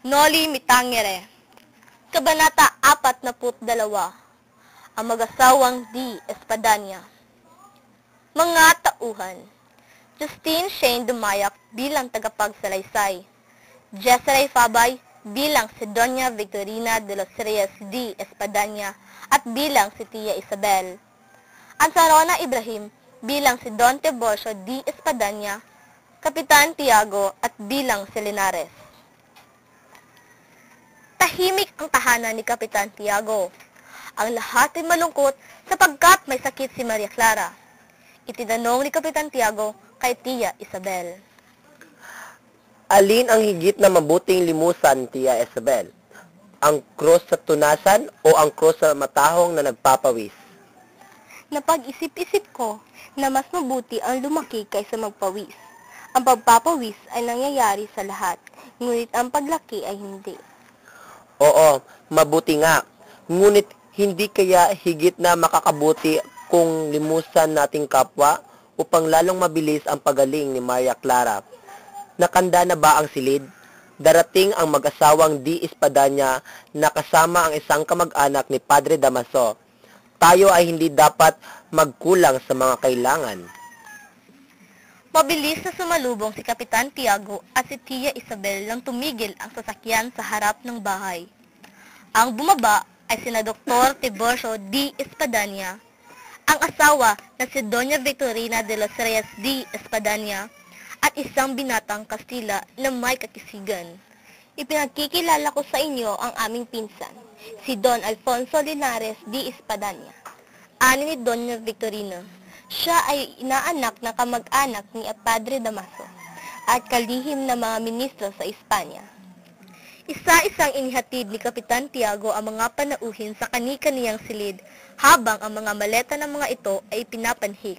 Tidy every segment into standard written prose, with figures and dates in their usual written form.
Noli Me Tangere, Kabanata 42, ang mag-asawang D. Espadanya. Mga tauhan: Justine Shane Dumayak bilang tagapagsalaysay, Jessray Fabay bilang si Doña Victorina de los Reyes D. Espadanya at bilang si Tia Isabel, Ansarona Ibrahim bilang si Don Tiburcio D. Espadanya, Kapitan Tiago at bilang si Linares. Tahimik ang tahanan ni Kapitan Tiago. Ang lahat ay malungkot sapagkat may sakit si Maria Clara. Itinanong ni Kapitan Tiago kay Tia Isabel. Alin ang higit na mabuting limusan, Tia Isabel? Ang krus sa tunasan o ang krus sa matahong na nagpapawis? Napag-isip-isip ko na mas mabuti ang lumaki kaysa magpawis. Ang pagpapawis ay nangyayari sa lahat, ngunit ang paglaki ay hindi. Oo, mabuti nga. Ngunit hindi kaya higit na makakabuti kung limusan nating kapwa upang lalong mabilis ang pagaling ni Maria Clara? Nakanda na ba ang silid? Darating ang mag-asawang D. Espadanya na kasama ang isang kamag-anak ni Padre Damaso. Tayo ay hindi dapat magkulang sa mga kailangan. Mabilis na sumalubong si Kapitan Tiago at si Tia Isabel nang tumigil ang sasakyan sa harap ng bahay. Ang bumaba ay sina Dr. Tiburcio D. Espadanya, ang asawa na si Doña Victorina de los Reyes D. Espadanya, at isang binatang Kastila na may kakisigan. Ipinagkikilala ko sa inyo ang aming pinsan, si Don Alfonso Linares D. Espadanya, ani ni Doña Victorina. Siya ay inaanak na kamag-anak ni Padre Damaso at kalihim na mga ministro sa Espanya. Isa-isang inihatid ni Kapitan Tiago ang mga panauhin sa kani-kaniyang silid habang ang mga maleta ng mga ito ay pinapanhik.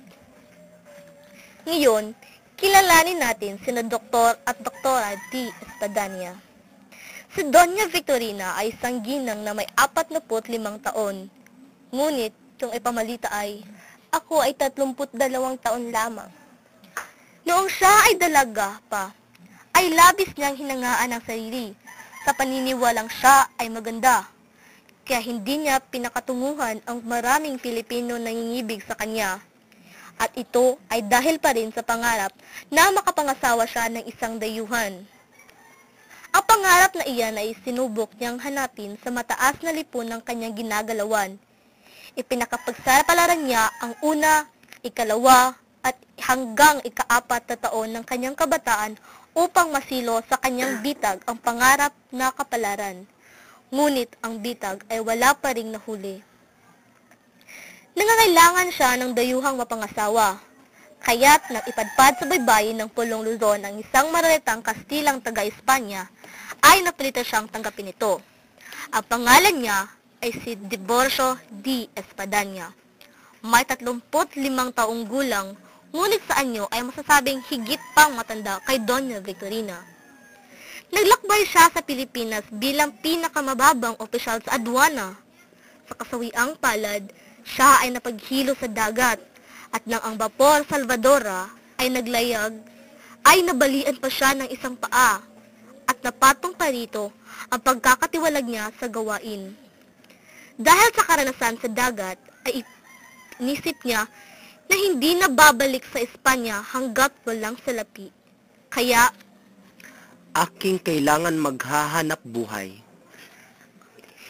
Ngayon, kilalanin natin sina Doktor at Doktora D. Espadanya. Si Doña Victorina ay isang ginang na may 45 taon. Ngunit, kung ipamalita ay, ako ay 32 taon lamang. Noong siya ay dalaga pa, ay labis niyang hinangaan ang sarili sa paniniwalang siya ay maganda. Kaya hindi niya pinakatunguhan ang maraming Pilipino na nangingibig sa kanya. At ito ay dahil pa rin sa pangarap na makapangasawa siya ng isang dayuhan. Ang pangarap na iyan ay sinubok niyang hanapin sa mataas na lipon ng kanyang ginagalawan. Ipinakapagsapalaran niya ang una, ikalawa, at hanggang ika-4 na taon ng kanyang kabataan upang masilo sa kanyang bitag ang pangarap na kapalaran. Ngunit ang bitag ay wala pa ring nahuli. Nangangailangan siya ng dayuhang mapangasawa. Kaya't nang ipadpad sa baybayin ng Pulong Luzon ang isang mararetang Kastilang taga-Espanya, ay napilitan siyang tanggapin ito. Ang pangalan niya ay si Tiburcio D. Espadanya. May 35 taong gulang, ngunit sa anyo ay masasabing higit pang matanda kay Doña Victorina. Naglakbay siya sa Pilipinas bilang pinakamababang opisyal sa adwana. Sa kasawiang palad, siya ay napaghilo sa dagat, at nang ang Vapor Salvadora ay naglayag, ay nabalian pa siya ng isang paa, at napatong pa rito ang pagkakatiwalag niya sa gawain. Dahil sa karanasan sa dagat, ay inisip niya na hindi na babalik sa Espanya hanggat walang salapi. Kaya, Aking kailangan maghahanap buhay.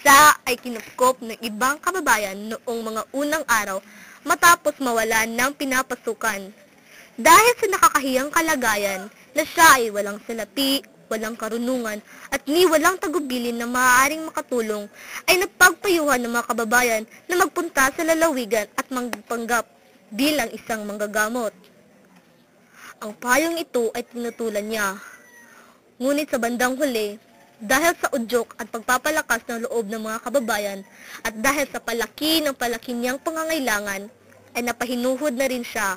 siya ay kinupkop ng ibang kababayan noong mga unang araw matapos mawala ng pinapasukan. Dahil sa nakakahiyang kalagayan na siya ay walang salapi, walang karunungan, at ni walang tagubilin na maaaring makatulong, ay napagpayuhan ng mga kababayan na magpunta sa lalawigan at magpanggap bilang isang manggagamot. Ang payong ito ay tinutulan niya. Ngunit sa bandang huli, dahil sa udyok at pagpapalakas ng loob ng mga kababayan at dahil sa palaki niyang pangangailangan, ay napahinuhod na rin siya.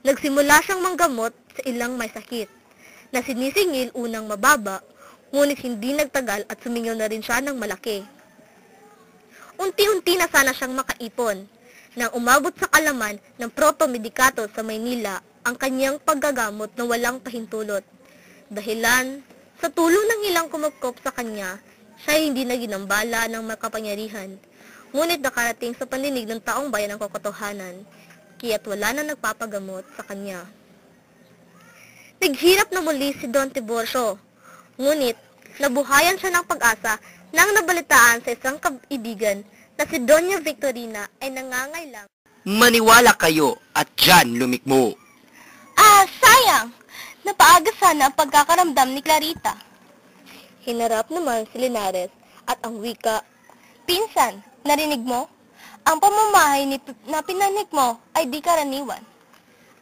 Nagsimula siyang manggamot sa ilang may sakit, na sinisingil unang mababa, ngunit hindi nagtagal at sumingil na rin siya ng malaki. Unti-unti na sana siyang makaipon, nang umabot sa kalaman ng Proto Medicato sa Maynila ang kanyang paggagamot na walang pahintulot. Dahilan Sa tulong ng ilang kumagkop sa kanya, siya ay hindi na ginambala ng makapangyarihan. Ngunit nakarating sa pandinig ng taong bayan ang katotohanan, kaya't wala na nagpapagamot sa kanya. Naghirap na muli si Don Tiburcio, ngunit nabuhayan siya ng pag-asa nang nabalitaan sa isang kaibigan na si Doña Victorina ay nangangailang. Maniwala kayo at dyan lumikmo. Sayang! Napaaga sana ang pagkakaramdam ni Clarita. Hinarap naman si Linares at ang wika, "Pinsan, narinig mo? Ang pamamahay na pinanik mo ay di karaniwan."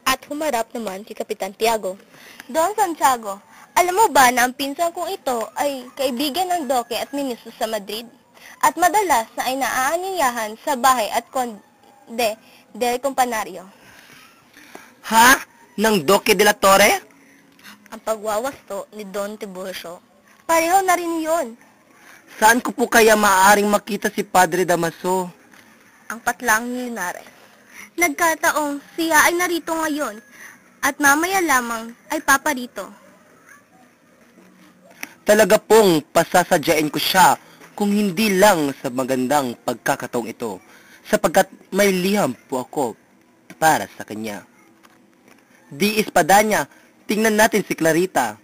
At humarap naman si Kapitan Tiago. "Don Santiago, alam mo ba na ang pinsan kong ito ay kaibigan ng Doke at ministro sa Madrid? At madalas na ay naaaniyahan sa bahay at Conde del Campanario." Ha? Ng Duque de la Torre? Ang pagwawasto ni Don Tiburcio. "Pareho na rin yun." Saan ko po kaya maaaring makita si Padre Damaso? Ang patlang ni Linares. "Nagkataong siya ay narito ngayon at mamaya lamang ay paparito." Talaga pong pasasadyain ko siya kung hindi lang sa magandang pagkakataong ito, sapagkat may liham po ako para sa kanya. Di Espadanya, tingnan natin si Clarita.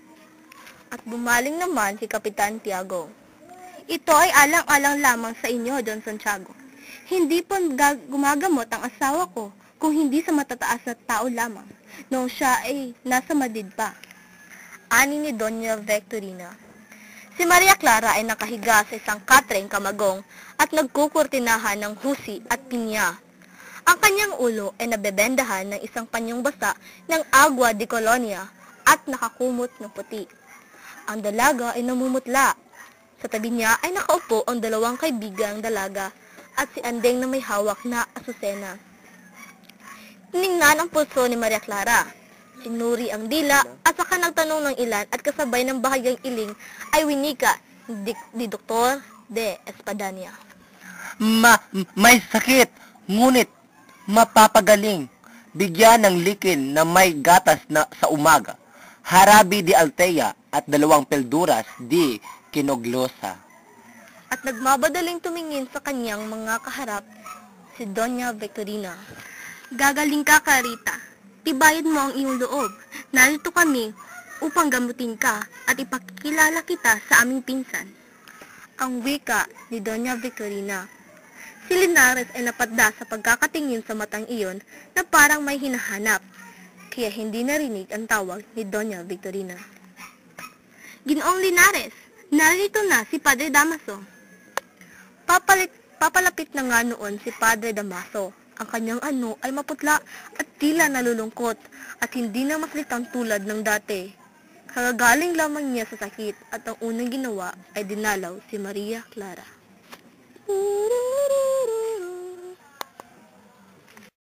At bumaling naman si Kapitan Tiago. "Ito ay alang-alang lamang sa inyo, Don Santiago. Hindi po gumagamot ang asawa ko kung hindi sa matataas na tao lamang, noong siya ay nasa Madrid pa." Ani ni Doña Victorina. Si Maria Clara ay nakahiga sa isang katreng kamagong at nagkukurtinahan ng husi at pinya. Ang kanyang ulo ay nabebendahan ng isang panyong basa ng agua de colonia at nakakumot ng puti. Ang dalaga ay namumutla. Sa tabi niya ay nakaupo ang dalawang kaibigang dalaga at si Andeng na may hawak na asusena. Tiningnan ang pulso ni Maria Clara. Sinuri ang dila at saka nagtanong ng ilan at kasabay ng bahagyang iling ay winika ni Dr. de Espadanya. May sakit, ngunit mapapagaling. Bigyan ng likin na may gatas na sa umaga. Harabi di Altea at 2 pelduras di Kinoglosa. At nagmabadaling tumingin sa kanyang mga kaharap si Doña Victorina. "Gagaling ka, Clarita. Tibayan mo ang iyong loob. Narito kami upang gamutin ka at ipakilala kita sa aming pinsan." Ang wika ni Doña Victorina. Si Linares ay napadda sa pagkakatingin sa matang iyon na parang may hinahanap, kaya hindi narinig ang tawag ni Doña Victorina. "Ginoong Linares, narito na si Padre Damaso." Papalapit na nga noon si Padre Damaso. Ang kanyang ano ay maputla at tila nalulungkot at hindi na masalitang tulad ng dati. Kagagaling lamang niya sa sakit at ang unang ginawa ay dinalaw si Maria Clara.